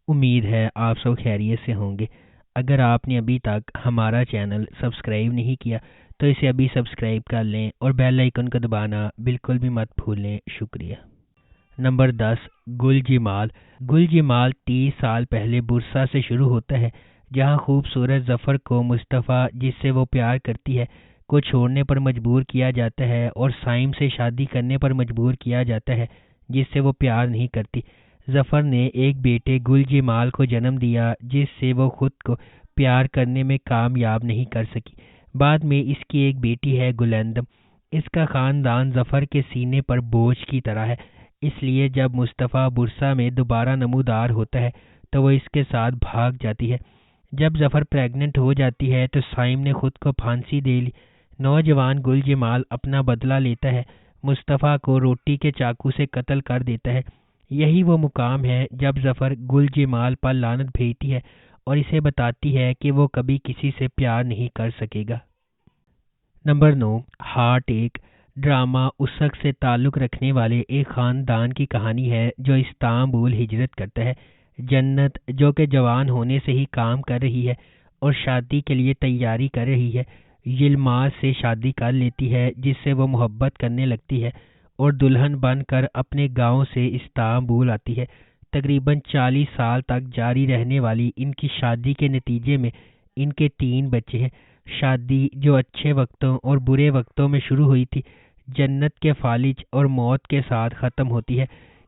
امید ہے آپ سب خیریت سے ہوں گے۔ اگر آپ نے ابھی تک ہمارا چینل سبسکرائب نہیں کیا تو اسے ابھی سبسکرائب کر لیں اور بیل آئیکن کو دبانا بالکل بھی مت بھولیں۔ شکریہ۔ نمبر 10، گل جمال۔ گل جمال 30 سال پہلے برسا سے شروع ہوتا ہے، جہاں خوبصورت ظفر کو مصطفیٰ، جس سے وہ پیار کرتی ہے، کو چھوڑنے پر مجبور کیا جاتا ہے اور سائم سے شادی کرنے پر مجبور کیا جاتا ہے، جس سے وہ پیار نہیں کرتی۔ ظفر نے ایک بیٹے گل جمال کو جنم دیا، جس سے وہ خود کو پیار کرنے میں کامیاب نہیں کر سکی۔ بعد میں اس کی ایک بیٹی ہے گلندم۔ اس کا خاندان ظفر کے سینے پر بوجھ کی طرح ہے، اس لیے جب مصطفیٰ برسا میں دوبارہ نمودار ہوتا ہے تو وہ اس کے ساتھ بھاگ جاتی ہے۔ جب ظفر پریگننٹ ہو جاتی ہے تو سائم نے خود کو پھانسی دے لی۔ نوجوان گل جمال اپنا بدلہ لیتا ہے، مصطفیٰ کو روٹی کے چاقو سے قتل کر دیتا ہے۔ یہی وہ مقام ہے جب ظفر گل جمال پر لعنت بھیجتی ہے اور اسے بتاتی ہے کہ وہ کبھی کسی سے پیار نہیں کر سکے گا۔ نمبر 9، ہارٹ ایک۔ ڈرامہ اسک سے تعلق رکھنے والے ایک خاندان کی کہانی ہے جو استنبول ہجرت کرتا ہے۔ جنت، جو کہ جوان ہونے سے ہی کام کر رہی ہے اور شادی کے لیے تیاری کر رہی ہے، یلماز سے شادی کر لیتی ہے، جس سے وہ محبت کرنے لگتی ہے اور دلہن بن کر اپنے گاؤں سے استنبول آتی ہے۔ تقریباً 40 سال تک جاری رہنے والی ان کی شادی کے نتیجے میں ان کے 3 بچے ہیں۔ شادی، جو اچھے وقتوں اور برے وقتوں میں شروع ہوئی تھی، جنت کے فالج اور موت کے ساتھ ختم ہوتی ہے۔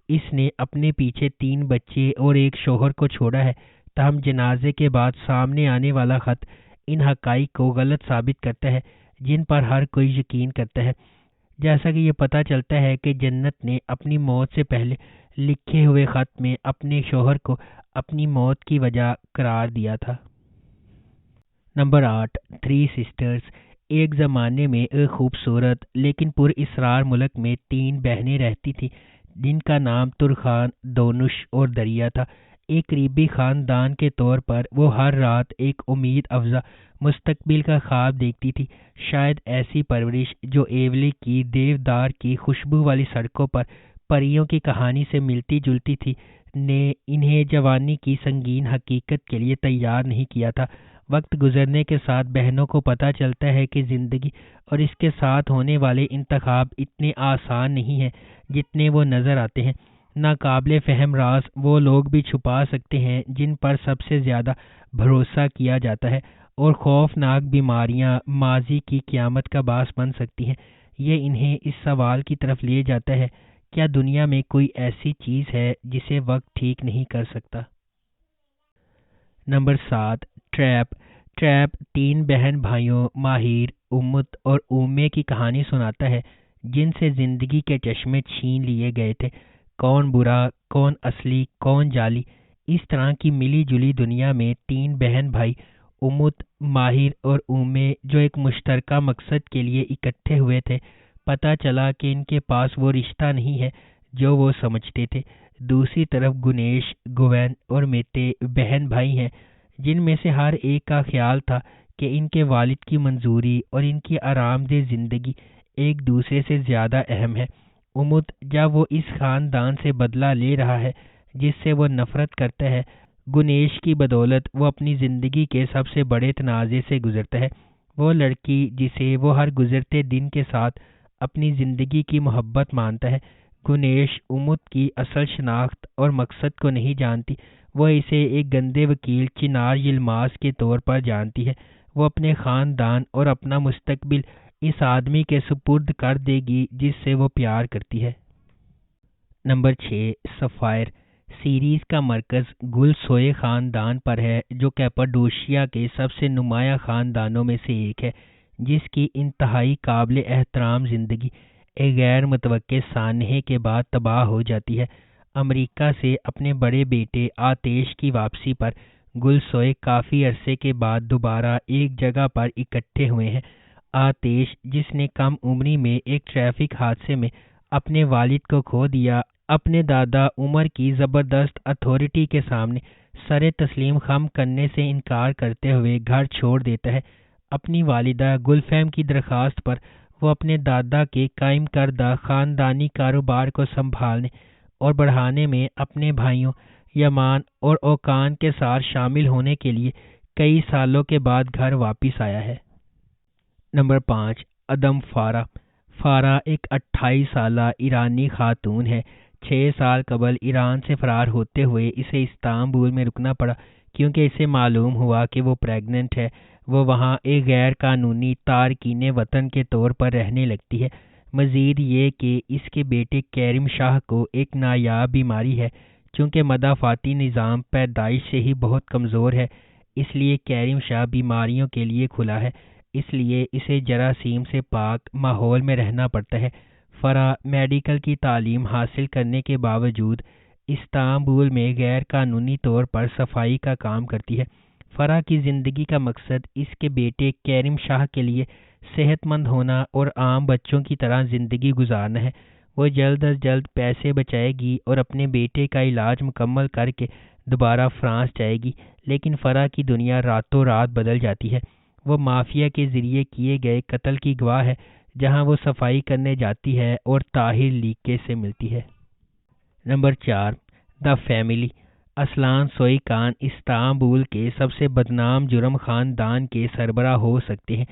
اس نے اپنے پیچھے 3 بچے اور ایک شوہر کو چھوڑا ہے، تاہم جنازے کے بعد سامنے آنے والا خط ان حقائق کو غلط ثابت کرتا ہے جن پر ہر کوئی یقین کرتا ہے، جیسا کہ یہ پتہ چلتا ہے کہ جنت نے اپنی موت سے پہلے لکھے ہوئے خط میں اپنے شوہر کو اپنی موت کی وجہ قرار دیا تھا۔ Number 8، 3 sisters. ایک زمانے میں ایک خوبصورت لیکن پر اسرار ملک میں 3 بہنیں رہتی تھیں جن کا نام ترخان، دونش اور دریا تھا۔ ایک قریبی خاندان کے طور پر وہ ہر رات ایک امید افزا مستقبل کا خواب دیکھتی تھی، شاید ایسی پرورش جو ایولی کی دیودار کی خوشبو والی سڑکوں پر پریوں کی کہانی سے ملتی جلتی تھی، نے انہیں جوانی کی سنگین حقیقت کے لیے تیار نہیں کیا تھا۔ وقت گزرنے کے ساتھ بہنوں کو پتہ چلتا ہے کہ زندگی اور اس کے ساتھ ہونے والے انتخاب اتنے آسان نہیں ہیں جتنے وہ نظر آتے ہیں۔ ناقابل فہم راز وہ لوگ بھی چھپا سکتے ہیں جن پر سب سے زیادہ بھروسہ کیا جاتا ہے، اور خوفناک بیماریاں ماضی کی قیامت کا باعث بن سکتی ہیں۔ یہ انہیں اس سوال کی طرف لے جاتا ہے، کیا دنیا میں کوئی ایسی چیز ہے جسے وقت ٹھیک نہیں کر سکتا؟ Number 7، trap. ٹریپ 3 بہن بھائیوں ماہر، امت اور اومے کی کہانی سناتا ہے جن سے زندگی کے چشمے چھین لیے گئے تھے۔ کون برا، کون اصلی، کون جعلی؟ اس طرح کی ملی جلی دنیا میں 3 بہن بھائی امت، ماہر اور اومے، جو ایک مشترکہ مقصد کے لیے اکٹھے ہوئے تھے، پتہ چلا کہ ان کے پاس وہ رشتہ نہیں ہے جو وہ سمجھتے تھے۔ دوسری طرف گنیش، گوین اور میتے بہن بھائی ہیں جن میں سے ہر ایک کا خیال تھا کہ ان کے والد کی منظوری اور ان کی آرام دہ زندگی ایک دوسرے سے زیادہ اہم ہے۔ امت، جب وہ اس خاندان سے بدلہ لے رہا ہے جس سے وہ نفرت کرتا ہے، گنیش کی بدولت وہ اپنی زندگی کے سب سے بڑے تنازع سے گزرتا ہے۔ وہ لڑکی جسے وہ ہر گزرتے دن کے ساتھ اپنی زندگی کی محبت مانتا ہے۔ گنیش امت کی اصل شناخت اور مقصد کو نہیں جانتی، وہ اسے ایک گندے وکیل چنار یلماز کے طور پر جانتی ہے۔ وہ اپنے خاندان اور اپنا مستقبل اس آدمی کے سپرد کر دے گی جس سے وہ پیار کرتی ہے۔ Number 6، sapphire. سیریز کا مرکز گل سوئے خاندان پر ہے جو کیپاڈوشیا کے سب سے نمایاں خاندانوں میں سے ایک ہے، جس کی انتہائی قابل احترام زندگی ایک غیر متوقع سانحے کے بعد تباہ ہو جاتی ہے۔ امریکہ سے اپنے بڑے بیٹے آتش کی واپسی پر گل سوئے کافی عرصے کے بعد دوبارہ ایک جگہ پر اکٹھے ہوئے ہیں۔ آتش، جس نے کم عمری میں ایک ٹریفک حادثے میں اپنے والد کو کھو دیا، اپنے دادا عمر کی زبردست اتھارٹی کے سامنے سر تسلیم خم کرنے سے انکار کرتے ہوئے گھر چھوڑ دیتا ہے۔ اپنی والدہ گلفہم کی درخواست پر وہ اپنے دادا کے قائم کردہ خاندانی کاروبار کو سنبھالنے اور بڑھانے میں اپنے بھائیوں یمان اور اوکان کے ساتھ شامل ہونے کے لیے کئی سالوں کے بعد گھر واپس آیا ہے۔ نمبر 5، ادم فارہ۔ فارہ ایک 28 سالہ ایرانی خاتون ہے۔ 6 سال قبل ایران سے فرار ہوتے ہوئے اسے استنبول میں رکنا پڑا کیونکہ اسے معلوم ہوا کہ وہ پریگننٹ ہے۔ وہ وہاں ایک غیر قانونی تارکین وطن کے طور پر رہنے لگتی ہے۔ مزید یہ کہ اس کے بیٹے کیرم شاہ کو ایک نایاب بیماری ہے۔ چونکہ مدافعتی نظام پیدائش سے ہی بہت کمزور ہے، اس لیے کیرم شاہ بیماریوں کے لیے کھلا ہے، اس لیے اسے جراثیم سے پاک ماحول میں رہنا پڑتا ہے۔ فرح میڈیکل کی تعلیم حاصل کرنے کے باوجود استنبول میں غیر قانونی طور پر صفائی کا کام کرتی ہے۔ فرح کی زندگی کا مقصد اس کے بیٹے کیرم شاہ کے لیے صحت مند ہونا اور عام بچوں کی طرح زندگی گزارنا ہے۔ وہ جلد از جلد پیسے بچائے گی اور اپنے بیٹے کا علاج مکمل کر کے دوبارہ فرانس جائے گی، لیکن فرح کی دنیا راتوں رات بدل جاتی ہے۔ وہ مافیا کے ذریعے کیے گئے قتل کی گواہ ہے، جہاں وہ صفائی کرنے جاتی ہے اور طاہر لیکے سے ملتی ہے۔ Number 4، the family. اسلان سوئیکان استنبول کے سب سے بدنام جرم خاندان کے سربراہ ہو سکتے ہیں،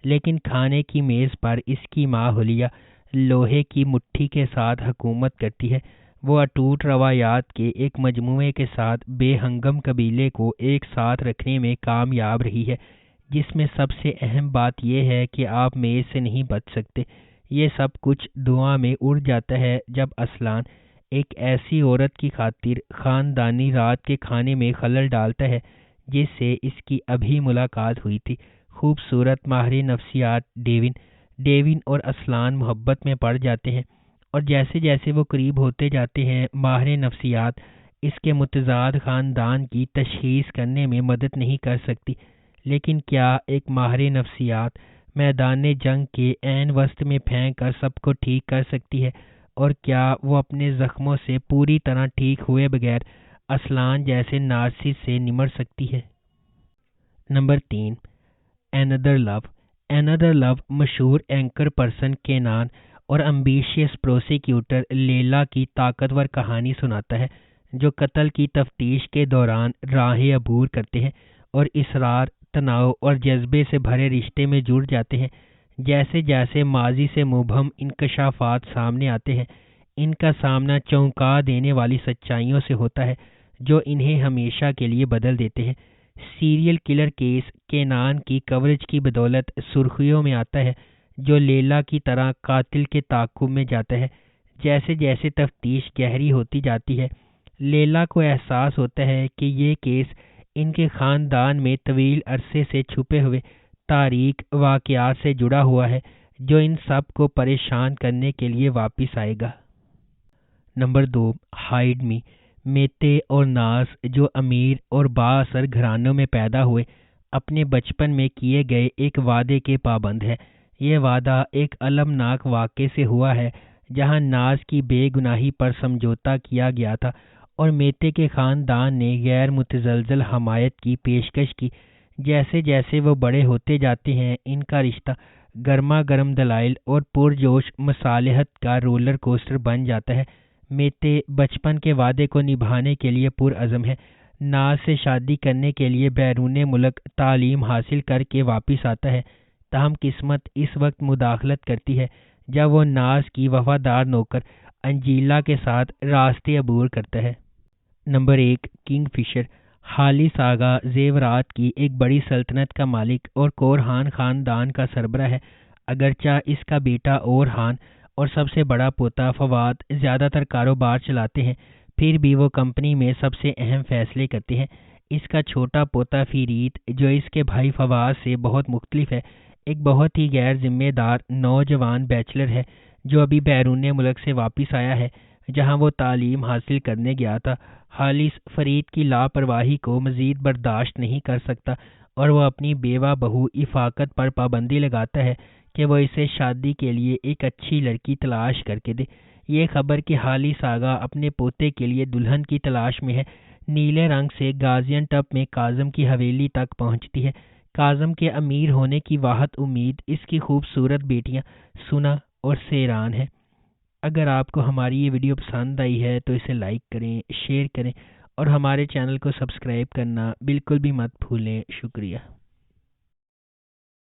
لیکن کھانے کی میز پر اس کی ماں حلیہ لوہے کی مٹھی کے ساتھ حکومت کرتی ہے۔ وہ اٹوٹ روایات کے ایک مجموعے کے ساتھ بے ہنگم قبیلے کو ایک ساتھ رکھنے میں کامیاب رہی ہے، جس میں سب سے اہم بات یہ ہے کہ آپ میز سے نہیں بچ سکتے۔ یہ سب کچھ دھواں میں اڑ جاتا ہے جب اسلان ایک ایسی عورت کی خاطر خاندانی رات کے کھانے میں خلل ڈالتا ہے جس سے اس کی ابھی ملاقات ہوئی تھی۔ خوبصورت ماہر نفسیات ڈیوین اور اسلان محبت میں پڑ جاتے ہیں، اور جیسے جیسے وہ قریب ہوتے جاتے ہیں ماہر نفسیات اس کے متضاد خاندان کی تشخیص کرنے میں مدد نہیں کر سکتی۔ لیکن کیا ایک ماہر نفسیات میدان جنگ کے عین وسط میں پھینک کر سب کو ٹھیک کر سکتی ہے؟ اور کیا وہ اپنے زخموں سے پوری طرح ٹھیک ہوئے بغیر اسلان جیسے نارسسسٹ سے نمٹ سکتی ہے؟ نمبر 3، اینادر لو۔ اینادر لو مشہور اینکر پرسن کینان اور امبیشیس پروسیکیوٹر لیلا کی طاقتور کہانی سناتا ہے، جو قتل کی تفتیش کے دوران راہ عبور کرتے ہیں اور اصرار، تناؤ اور جذبے سے بھرے رشتے میں جڑ جاتے ہیں۔ جیسے جیسے ماضی سے مبہم انکشافات سامنے آتے ہیں، ان کا سامنا چونکا دینے والی سچائیوں سے ہوتا ہے جو انہیں ہمیشہ کے لیے بدل دیتے ہیں۔ سیریل کلر کیس کینان کی کوریج کی بدولت سرخیوں میں آتا ہے، جو لیلا کی طرح قاتل کے تعاقب میں جاتا ہے۔ جیسے جیسے تفتیش گہری ہوتی جاتی ہے، لیلا کو احساس ہوتا ہے کہ یہ کیس ان کے خاندان میں طویل عرصے سے چھپے ہوئے تاریک واقعات سے جڑا ہوا ہے، جو ان سب کو پریشان کرنے کے لیے واپس آئے گا۔ نمبر 2، ہائیڈ می۔ میتے اور ناز، جو امیر اور بااثر گھرانوں میں پیدا ہوئے، اپنے بچپن میں کیے گئے ایک وعدے کے پابند ہے۔ یہ وعدہ ایک المناک واقعے سے ہوا ہے جہاں ناز کی بے گناہی پر سمجھوتا کیا گیا تھا اور میتے کے خاندان نے غیر متزلزل حمایت کی پیشکش کی۔ جیسے جیسے وہ بڑے ہوتے جاتے ہیں، ان کا رشتہ گرما گرم دلائل اور پرجوش مصالحت کا رولر کوسٹر بن جاتا ہے۔ میتے بچپن کے وعدے کو نبھانے کے لیے پرعزم ہے۔ ناز سے شادی کرنے کے لیے بیرون ملک تعلیم حاصل کر کے واپس آتا ہے، تاہم قسمت اس وقت مداخلت کرتی ہے جب وہ ناز کی وفادار نوکر انجیلا کے ساتھ راستے عبور کرتا ہے۔ نمبر 1، کنگ فشر۔ خالص آگا زیورات کی ایک بڑی سلطنت کا مالک اور کورہان خاندان کا سربراہ ہے۔ اگرچہ اس کا بیٹا اورہان اور سب سے بڑا پوتا فواد زیادہ تر کاروبار چلاتے ہیں، پھر بھی وہ کمپنی میں سب سے اہم فیصلے کرتے ہیں۔ اس کا چھوٹا پوتا فیریت، جو اس کے بھائی فواز سے بہت مختلف ہے، ایک بہت ہی غیر ذمہ دار نوجوان بیچلر ہے جو ابھی بیرون ملک سے واپس آیا ہے جہاں وہ تعلیم حاصل کرنے گیا تھا۔ خالص فرید کی لاپرواہی کو مزید برداشت نہیں کر سکتا اور وہ اپنی بیوہ بہو افاقت پر پابندی لگاتا ہے کہ وہ اسے شادی کے لیے ایک اچھی لڑکی تلاش کر کے دے۔ یہ خبر کہ خالص آگا اپنے پوتے کے لیے دلہن کی تلاش میں ہے، نیلے رنگ سے گازین ٹپ میں کاظم کی حویلی تک پہنچتی ہے۔ کاظم کے امیر ہونے کی واحد امید اس کی خوبصورت بیٹیاں سنا اور سیران ہے۔ اگر آپ کو ہماری یہ ویڈیو پسند آئی ہے تو اسے لائک کریں، شیئر کریں اور ہمارے چینل کو سبسکرائب کرنا بالکل بھی مت بھولیں. شکریہ.